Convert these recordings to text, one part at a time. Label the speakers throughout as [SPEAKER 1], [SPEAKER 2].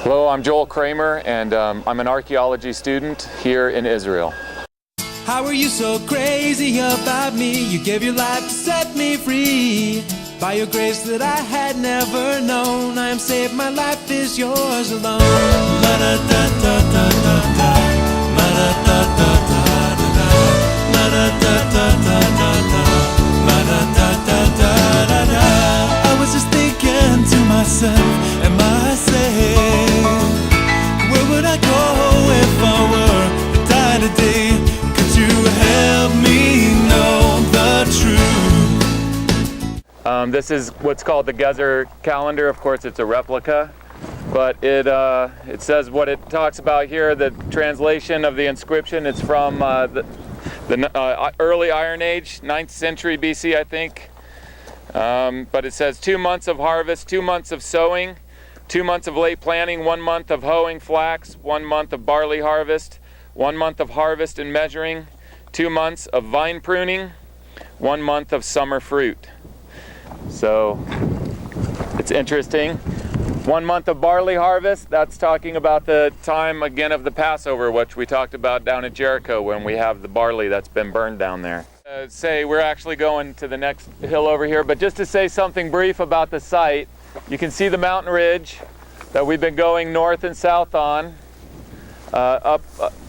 [SPEAKER 1] Hello, I'm Joel Kramer, and I'm an archaeology student here in Israel.
[SPEAKER 2] How are you so crazy about me? You gave your life to set me free. By your grace that I had never known, I am saved, my life is yours alone. La da da da da da da, la da da da da da, la da da da da da da, la da da da da da da. I was just thinking to myself, am I saved? Where would I go if I were to die today? Could you help me know the truth?
[SPEAKER 1] This is what's called the Gezer calendar. Of course, it's a replica, but it says what it talks about here. The translation of the inscription, it's from the early Iron Age, 9th century BC, I think. But it says 2 months of harvest, 2 months of sowing, 2 months of late planting, 1 month of hoeing flax, 1 month of barley harvest, 1 month of harvest and measuring, 2 months of vine pruning, 1 month of summer fruit. So it's interesting. 1 month of barley harvest, that's talking about the time again of the Passover, which we talked about down at Jericho when we have the barley that's been burned down there. Say we're actually going to the next hill over here, but just to say something brief about the site, you can see the mountain ridge that we've been going north and south on up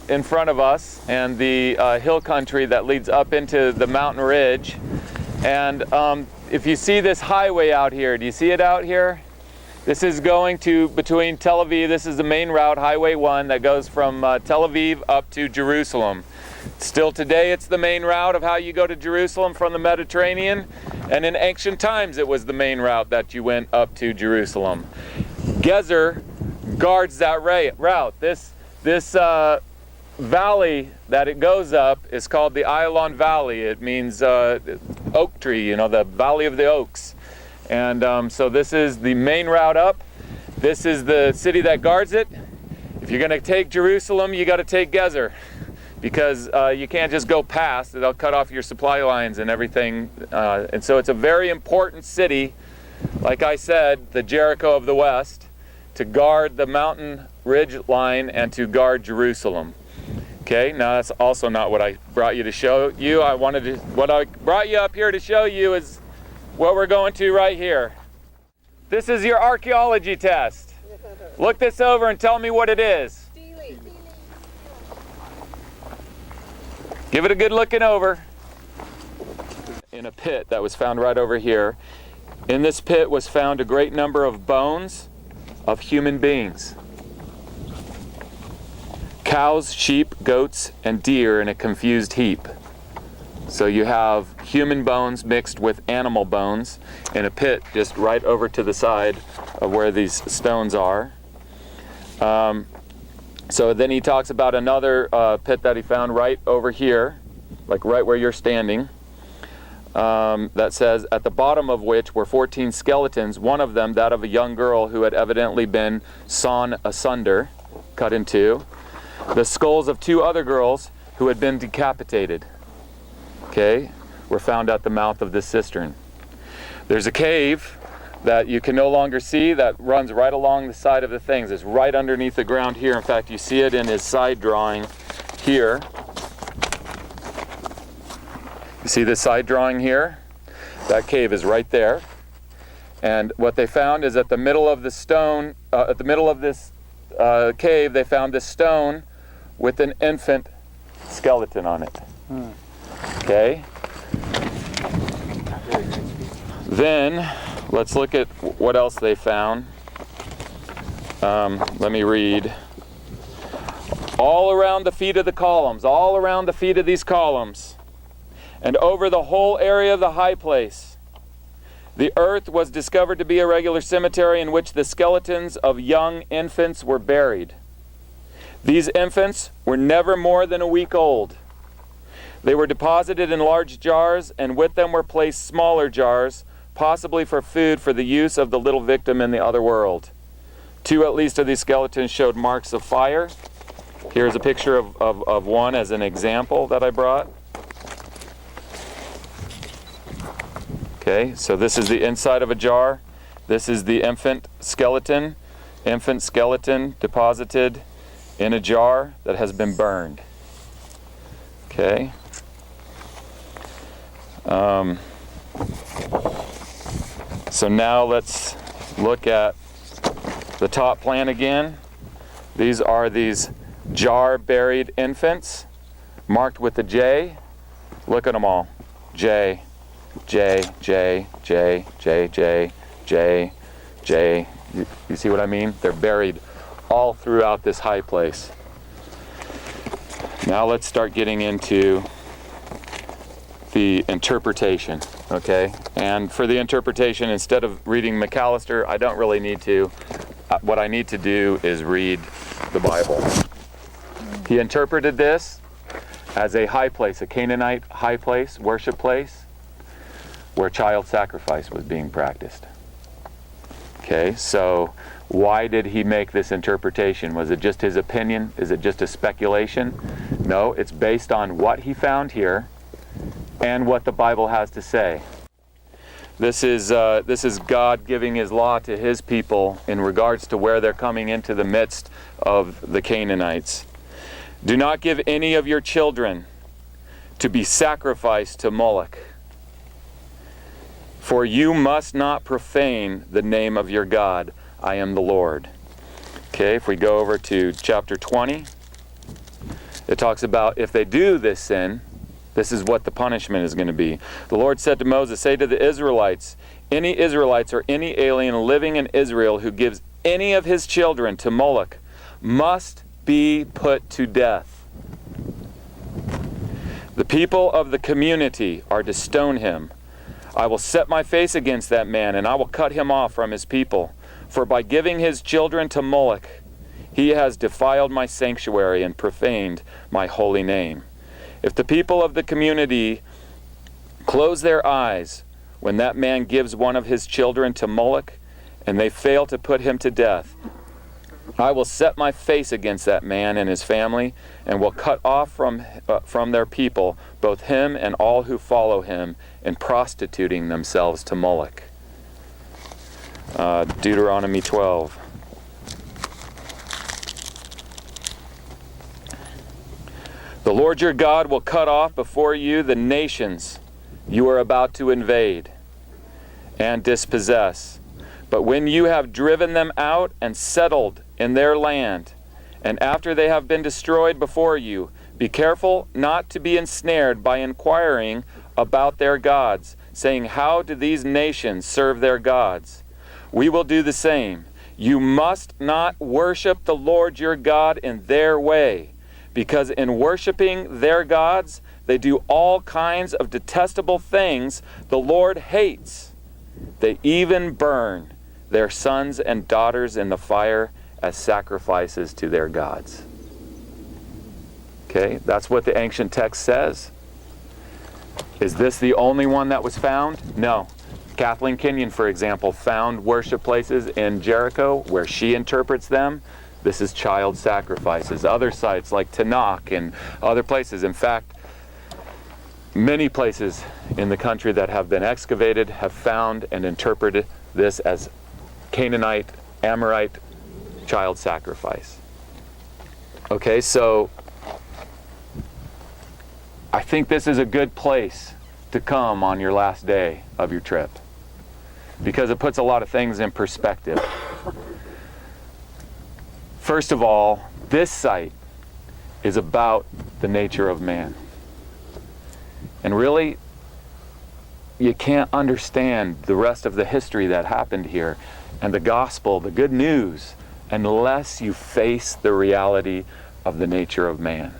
[SPEAKER 1] in front of us, and the hill country that leads up into the mountain ridge. And if you see this highway out here, do you see it out here? This is going to between Tel Aviv. This is the main route, Highway 1, that goes from Tel Aviv up to Jerusalem. Still today, it's the main route of how you go to Jerusalem from the Mediterranean. And in ancient times, it was the main route that you went up to Jerusalem. Gezer guards that route. This valley that it goes up is called the Ayalon Valley. It means oak tree, you know, the Valley of the Oaks. And so this is the main route up. This is the city that guards it. If you're going to take Jerusalem, you got to take Gezer, because you can't just go past. They'll cut off your supply lines and everything. And so it's a very important city, like I said, the Jericho of the West, to guard the mountain ridge line and to guard Jerusalem. Okay, now that's also not what I brought you to show you. What I brought you up here to show you is what we're going to right here. This is your archaeology test. Look this over and tell me what it is. Give it a good looking over. In a pit that was found right over here. In this pit was found a great number of bones of human beings. Cows, sheep, goats, and deer in a confused heap. So you have human bones mixed with animal bones in a pit just right over to the side of where these stones are. So then he talks about another pit that he found right over here, like right where you're standing, that says, at the bottom of which were 14 skeletons, one of them that of a young girl who had evidently been sawn asunder, cut in two. The skulls of 2 other girls who had been decapitated, okay, were found at the mouth of this cistern. There's a cave that you can no longer see that runs right along the side of the things. It's right underneath the ground here. In fact, you see it in his side drawing here. You see the side drawing here? That cave is right there. And what they found is at the middle of the stone, at the middle of this cave, they found this stone with an infant skeleton on it. Okay? Then, let's look at what else they found. Let me read. All around the feet of the columns, all around the feet of these columns, and over the whole area of the high place, the earth was discovered to be a regular cemetery in which the skeletons of young infants were buried. These infants were never more than a week old. They were deposited in large jars, and with them were placed smaller jars, possibly for food for the use of the little victim in the other world. 2 at least of these skeletons showed marks of fire. Here's a picture of one as an example that I brought. Okay, so this is the inside of a jar. This is the infant skeleton. infant skeleton deposited in a jar that has been burned. Okay. So now let's look at the top plan again. These are these jar-buried infants marked with the J. Look at them all. J, J, J, J, J, J, J, J. You see what I mean? They're buried all throughout this high place. Now let's start getting into the interpretation, okay? And for the interpretation, instead of reading McAllister, I don't really need to. What I need to do is read the Bible. He interpreted this as a high place, a Canaanite high place, worship place, where child sacrifice was being practiced. Okay, so why did he make this interpretation? Was it just his opinion? Is it just a speculation? No, it's based on what he found here and what the Bible has to say. This is God giving his law to his people in regards to where they're coming into the midst of the Canaanites. Do not give any of your children to be sacrificed to Moloch, for you must not profane the name of your God. I am the Lord. Okay, if we go over to chapter 20, it talks about if they do this sin, this is what the punishment is going to be. The Lord said to Moses, say to the Israelites, any Israelites or any alien living in Israel who gives any of his children to Moloch must be put to death. The people of the community are to stone him. I will set my face against that man, and I will cut him off from his people. For by giving his children to Moloch, he has defiled my sanctuary and profaned my holy name. If the people of the community close their eyes when that man gives one of his children to Moloch, and they fail to put him to death, I will set my face against that man and his family, and will cut off from their people both him and all who follow him in prostituting themselves to Moloch. Deuteronomy 12. The Lord your God will cut off before you the nations you are about to invade and dispossess. But when you have driven them out and settled in their land, and after they have been destroyed before you, be careful not to be ensnared by inquiring about their gods, saying, how do these nations serve their gods? We will do the same. You must not worship the Lord your God in their way, because in worshiping their gods, they do all kinds of detestable things the Lord hates. They even burn their sons and daughters in the fire as sacrifices to their gods. Okay, that's what the ancient text says. Is this the only one that was found? No. Kathleen Kenyon, for example, found worship places in Jericho where she interprets them. This is child sacrifices. Other sites like Tanakh and other places. In fact, many places in the country that have been excavated have found and interpreted this as Canaanite, Amorite child sacrifice. Okay, so I think this is a good place to come on your last day of your trip, because it puts a lot of things in perspective. First of all, this site is about the nature of man. And really, you can't understand the rest of the history that happened here and the gospel, the good news, unless you face the reality of the nature of man.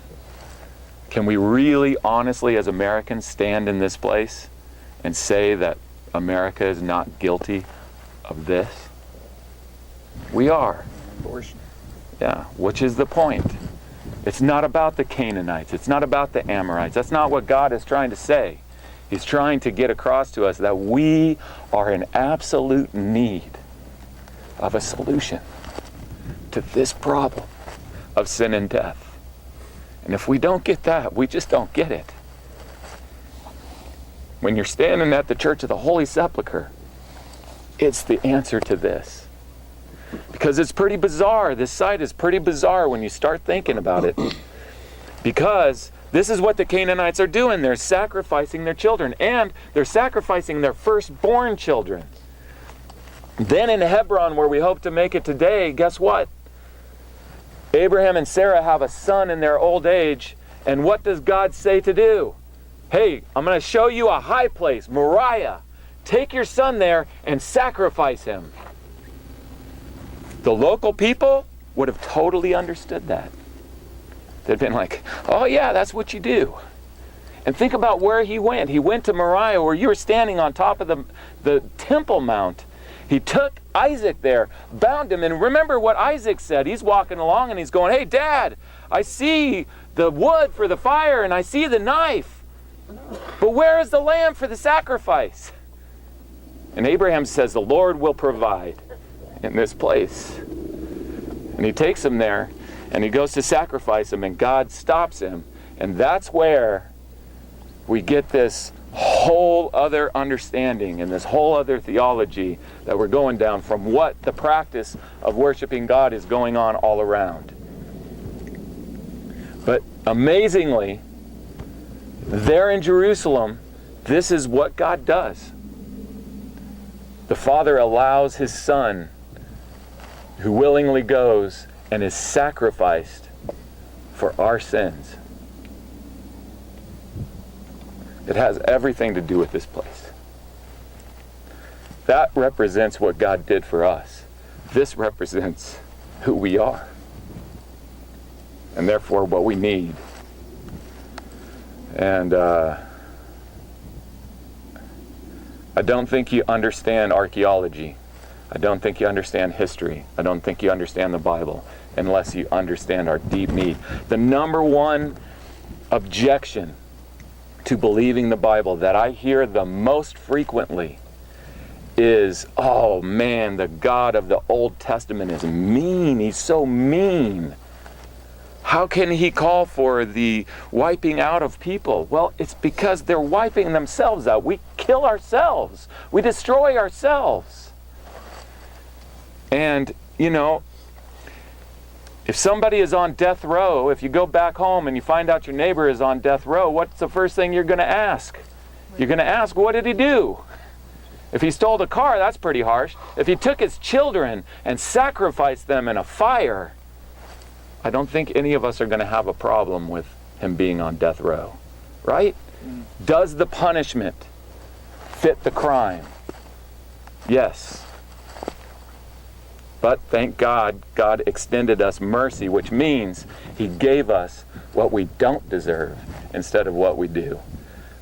[SPEAKER 1] Can we really honestly, as Americans, stand in this place and say that America is not guilty of this? We are.
[SPEAKER 3] Abortion.
[SPEAKER 1] Yeah, which is the point. It's not about the Canaanites. It's not about the Amorites. That's not what God is trying to say. He's trying to get across to us that we are in absolute need of a solution to this problem of sin and death. And if we don't get that, we just don't get it. When you're standing at the Church of the Holy Sepulchre, it's the answer to this. Because Because it's pretty bizarre. This site is pretty bizarre when you start thinking about it. Because this is what the Canaanites are doing. They're sacrificing their children, and they're sacrificing their firstborn children. Then in Hebron, where we hope to make it today, guess what? Abraham and Sarah have a son in their old age, and what does God say to do? Hey, I'm going to show you a high place, Moriah. Take your son there and sacrifice him. The local people would have totally understood that. They'd been like, oh yeah, that's what you do. And think about where he went. He went to Moriah, where you were standing on top of the Temple Mount. He took Isaac there, bound him, and remember what Isaac said. He's walking along and he's going, hey Dad, I see the wood for the fire and I see the knife, but where is the lamb for the sacrifice? And Abraham says, the Lord will provide in this place. And he takes him there, and he goes to sacrifice him, and God stops him. And that's where we get this whole other understanding and this whole other theology that we're going down from what the practice of worshiping God is going on all around. But amazingly, there in Jerusalem, this is what God does. The Father allows his Son, who willingly goes and is sacrificed for our sins. It has everything to do with this place. That represents what God did for us. This represents who we are, and therefore what we need. And I don't think you understand archaeology. I don't think you understand history. I don't think you understand the Bible unless you understand our deep need. The number one objection to believing the Bible that I hear the most frequently is, oh man, the God of the Old Testament is mean. He's so mean. How can he call for the wiping out of people? Well, it's because they're wiping themselves out. We kill ourselves. We destroy ourselves. And, you know, if somebody is on death row, if you go back home and you find out your neighbor is on death row, what's the first thing you're going to ask? You're going to ask, what did he do? If he stole a car, that's pretty harsh. If he took his children and sacrificed them in a fire, I don't think any of us are going to have a problem with him being on death row, right? Does the punishment fit the crime? Yes. But thank God, God extended us mercy, which means he gave us what we don't deserve instead of what we do,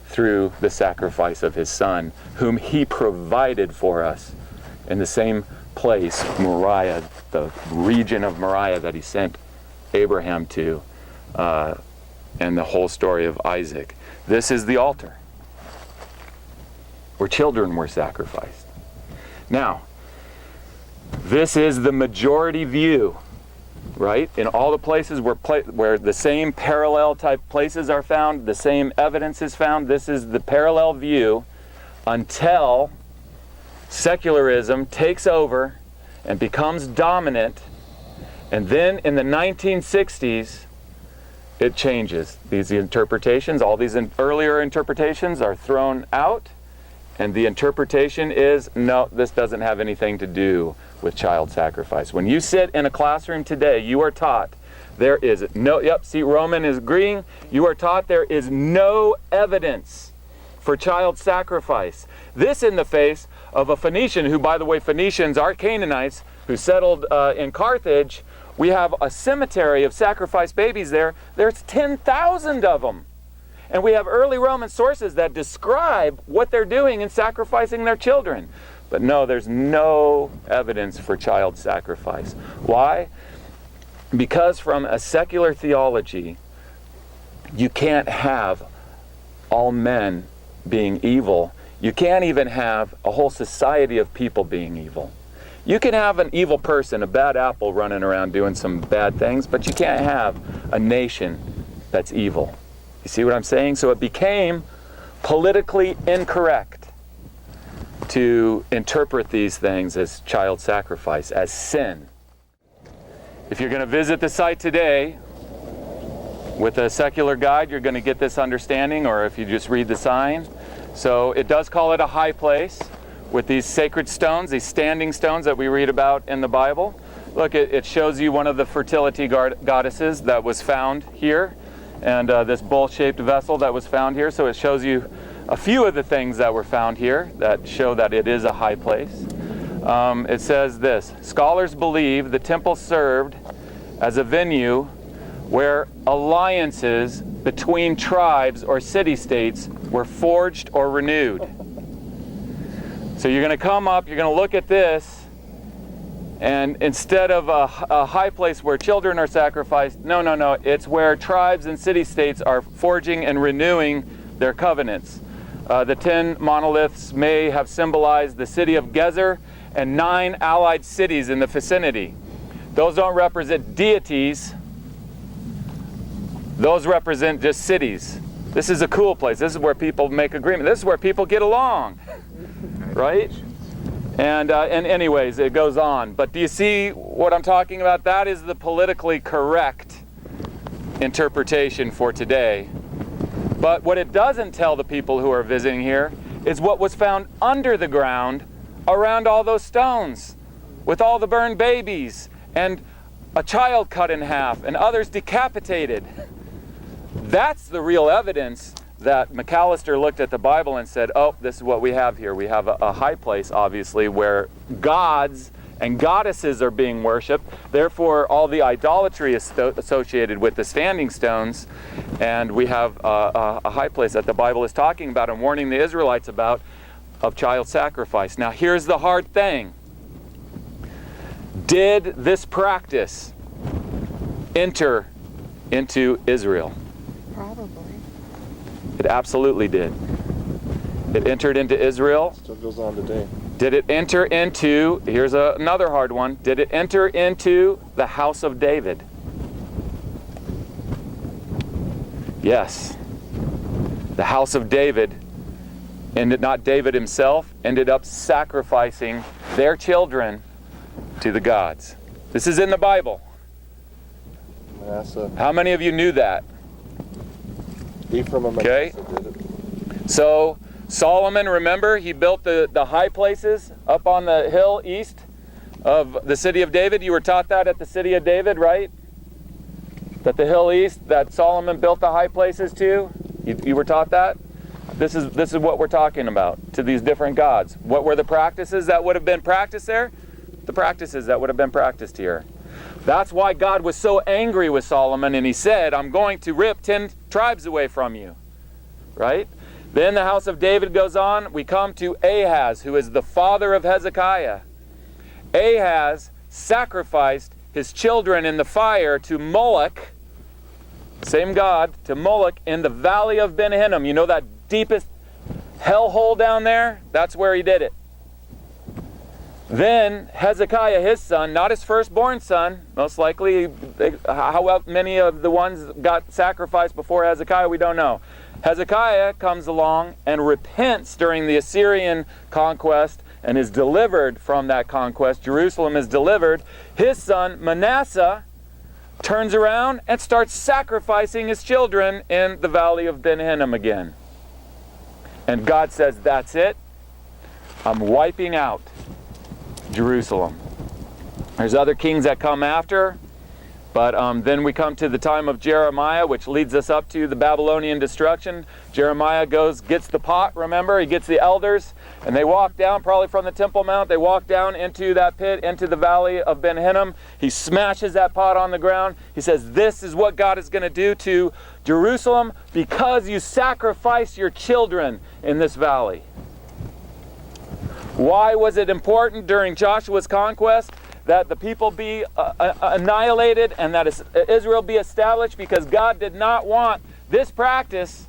[SPEAKER 1] through the sacrifice of his Son, whom he provided for us in the same place, Moriah, the region of Moriah that he sent Abraham to, and the whole story of Isaac. This is the altar where children were sacrificed. Now, this is the majority view, right? In all the places where the same parallel type places are found, the same evidence is found, this is the parallel view until secularism takes over and becomes dominant. And then in the 1960s, it changes. These interpretations, all these earlier interpretations are thrown out, and the interpretation is, no, this doesn't have anything to do with child sacrifice. When you sit in a classroom today, you are taught there is no, see, Roman is agreeing, you are taught there is no evidence for child sacrifice. This in the face of a Phoenician, who, by the way, Phoenicians are Canaanites, who settled in Carthage. We have a cemetery of sacrificed babies there. There's 10,000 of them. And we have early Roman sources that describe what they're doing in sacrificing their children. But no, there's no evidence for child sacrifice. Why? Because from a secular theology, you can't have all men being evil. You can't even have a whole society of people being evil. You can have an evil person, a bad apple running around doing some bad things, but you can't have a nation that's evil. You see what I'm saying? So it became politically incorrect to interpret these things as child sacrifice, as sin. If you're going to visit the site today with a secular guide, you're going to get this understanding, or if you just read the sign. So it does call it a high place with these sacred stones, these standing stones that we read about in the Bible. Look, it shows you one of the fertility goddesses that was found here, and this bowl-shaped vessel that was found here. So it shows you a few of the things that were found here that show that it is a high place. It says this: scholars believe the temple served as a venue where alliances between tribes or city-states were forged or renewed. So you're going to come up, you're going to look at this, and instead of a high place where children are sacrificed, no, it's where tribes and city-states are forging and renewing their covenants. The 10 monoliths may have symbolized the city of Gezer and 9 allied cities in the vicinity. Those don't represent deities. Those represent just cities. This is a cool place. This is where people make agreement. This is where people get along, right? And anyways, it goes on. But do you see what I'm talking about? That is the politically correct interpretation for today. But what it doesn't tell the people who are visiting here is what was found under the ground around all those stones, with all the burned babies and a child cut in half and others decapitated. That's the real evidence that McAllister looked at the Bible and said, oh, this is what we have here. We have a high place, obviously, where gods and goddesses are being worshipped. Therefore, all the idolatry is associated with the standing stones. And we have a high place that the Bible is talking about and warning the Israelites about, of child sacrifice. Now, here's the hard thing. Did this practice enter into Israel?
[SPEAKER 3] Probably.
[SPEAKER 1] It absolutely did. It entered into Israel.
[SPEAKER 4] Still goes on today.
[SPEAKER 1] Did it enter into, here's another hard one, did it enter into the house of David? Yes. The house of David, and not David himself, ended up sacrificing their children to the gods. This is in the Bible.
[SPEAKER 4] Manasseh.
[SPEAKER 1] How many of you knew that?
[SPEAKER 4] Ephraim and
[SPEAKER 1] Okay.
[SPEAKER 4] Manasseh did it.
[SPEAKER 1] So Solomon, remember, he built the high places up on the hill east of the city of David. You were taught that at the city of David, right? That the hill east that Solomon built the high places to. You were taught that? This is what we're talking about, to these different gods. What were the practices that would have been practiced there? The practices that would have been practiced here. That's why God was so angry with Solomon, and he said, I'm going to rip 10 tribes away from you. Right? Then the house of David goes on. We come to Ahaz, who is the father of Hezekiah. Ahaz sacrificed his children in the fire to Moloch, same God, to Moloch in the valley of Ben Hinnom. You know that deepest hellhole down there? That's where he did it. Then Hezekiah, his son, not his firstborn son, most likely, how many of the ones got sacrificed before Hezekiah, we don't know. Hezekiah comes along and repents during the Assyrian conquest and is delivered from that conquest. Jerusalem is delivered. His son, Manasseh, turns around and starts sacrificing his children in the valley of Ben Hinnom again. And God says, that's it. I'm wiping out Jerusalem. There's other kings that come after, but then we come to the time of Jeremiah, which leads us up to the Babylonian destruction. Jeremiah gets the pot, remember? He gets the elders, and they walk down, probably from the Temple Mount, they walk down into that pit, into the valley of Ben Hinnom. He smashes that pot on the ground. He says, this is what God is going to do to Jerusalem because you sacrifice your children in this valley. Why was it important during Joshua's conquest that the people be annihilated and that Israel be established? Because God did not want this practice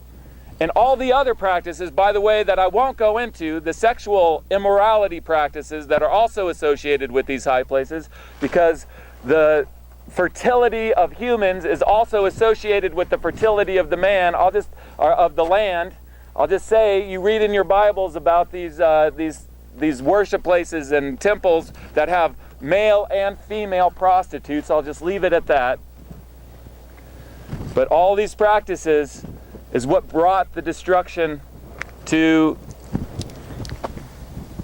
[SPEAKER 1] and all the other practices, by the way, that I won't go into, the sexual immorality practices that are also associated with these high places, because the fertility of humans is also associated with the fertility of the man, of the land. I'll just say, you read in your Bibles about these worship places and temples that have male and female prostitutes. I'll just leave it at that. But all these practices is what brought the destruction to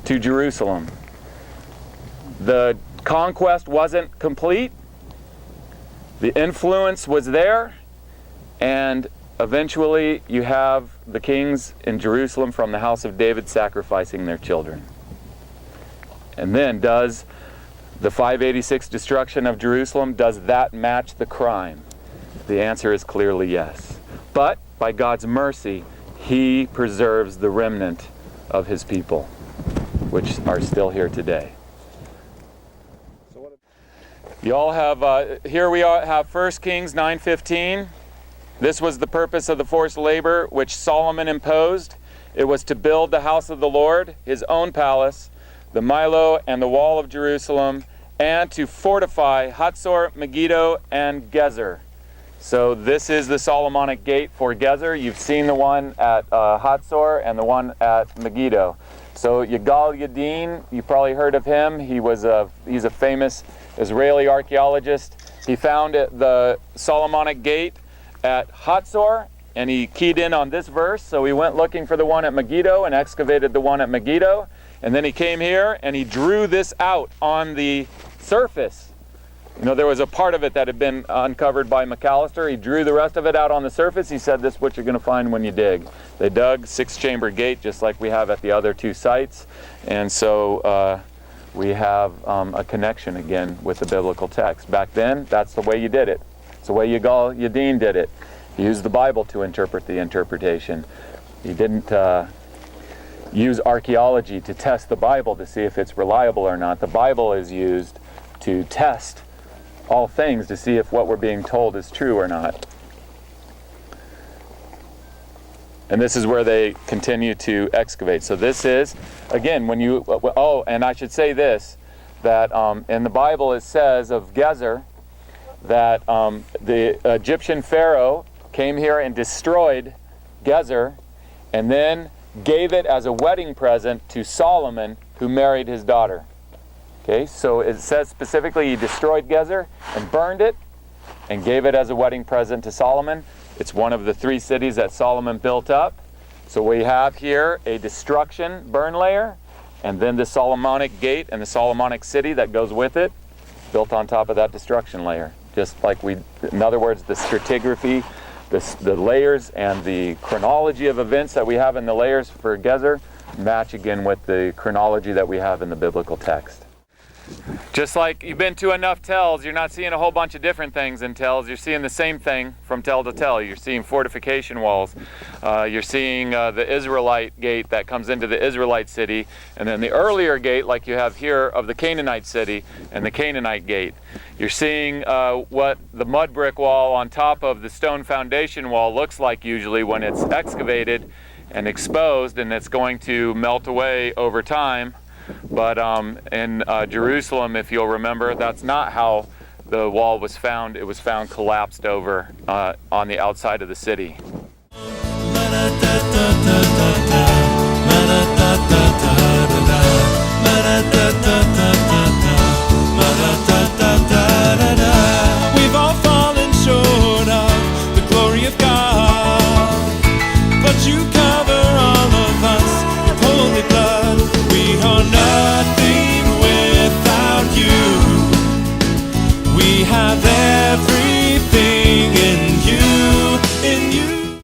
[SPEAKER 1] Jerusalem. The conquest wasn't complete. The influence was there, and eventually you have the kings in Jerusalem from the house of David sacrificing their children. And then does the 586 destruction of Jerusalem, does that match the crime? The answer is clearly yes. But by God's mercy, He preserves the remnant of His people, which are still here today. You all have, here we have 1 Kings 9:15. This was the purpose of the forced labor which Solomon imposed. It was to build the house of the Lord, his own palace, the Milo and the wall of Jerusalem, and to fortify Hatzor, Megiddo, and Gezer. So this is the Solomonic gate for Gezer. You've seen the one at Hatzor and the one at Megiddo. So Yigal Yadin, you probably heard of him. He's a famous Israeli archaeologist. He found the Solomonic gate at Hatzor, and he keyed in on this verse. So he went looking for the one at Megiddo and excavated the one at Megiddo. And then he came here and he drew this out on the surface. You know, there was a part of it that had been uncovered by McAllister. He drew the rest of it out on the surface. He said, this is what you're going to find when you dig. They dug 6-chamber gate just like we have at the other two sites. And so we have a connection again with the biblical text. Back then, that's the way you did it. It's the way Yigal Yadin did it. He used the Bible to interpret the interpretation. He didn't use archaeology to test the Bible to see if it's reliable or not. The Bible is used to test all things to see if what we're being told is true or not. And this is where they continue to excavate. So this is, again, when you, oh, and I should say this, that in the Bible it says of Gezer that the Egyptian Pharaoh came here and destroyed Gezer and then gave it as a wedding present to Solomon, who married his daughter. Okay, so it says specifically he destroyed Gezer and burned it and gave it as a wedding present to Solomon. It's one of the 3 cities that Solomon built up. So we have here a destruction burn layer, and then the Solomonic gate and the Solomonic city that goes with it, built on top of that destruction layer. Just like in other words, the stratigraphy, the layers and the chronology of events that we have in the layers for Gezer match again with the chronology that we have in the biblical text. Just like you've been to enough tells, you're not seeing a whole bunch of different things in tells. You're seeing the same thing from tell to tell. You're seeing fortification walls. You're seeing the Israelite gate that comes into the Israelite city, and then the earlier gate, like you have here, of the Canaanite city and the Canaanite gate. You're seeing what the mud brick wall on top of the stone foundation wall looks like usually when it's excavated and exposed, and it's going to melt away over time. But in Jerusalem, if you'll remember, that's not how the wall was found. It was found collapsed over on the outside of the city.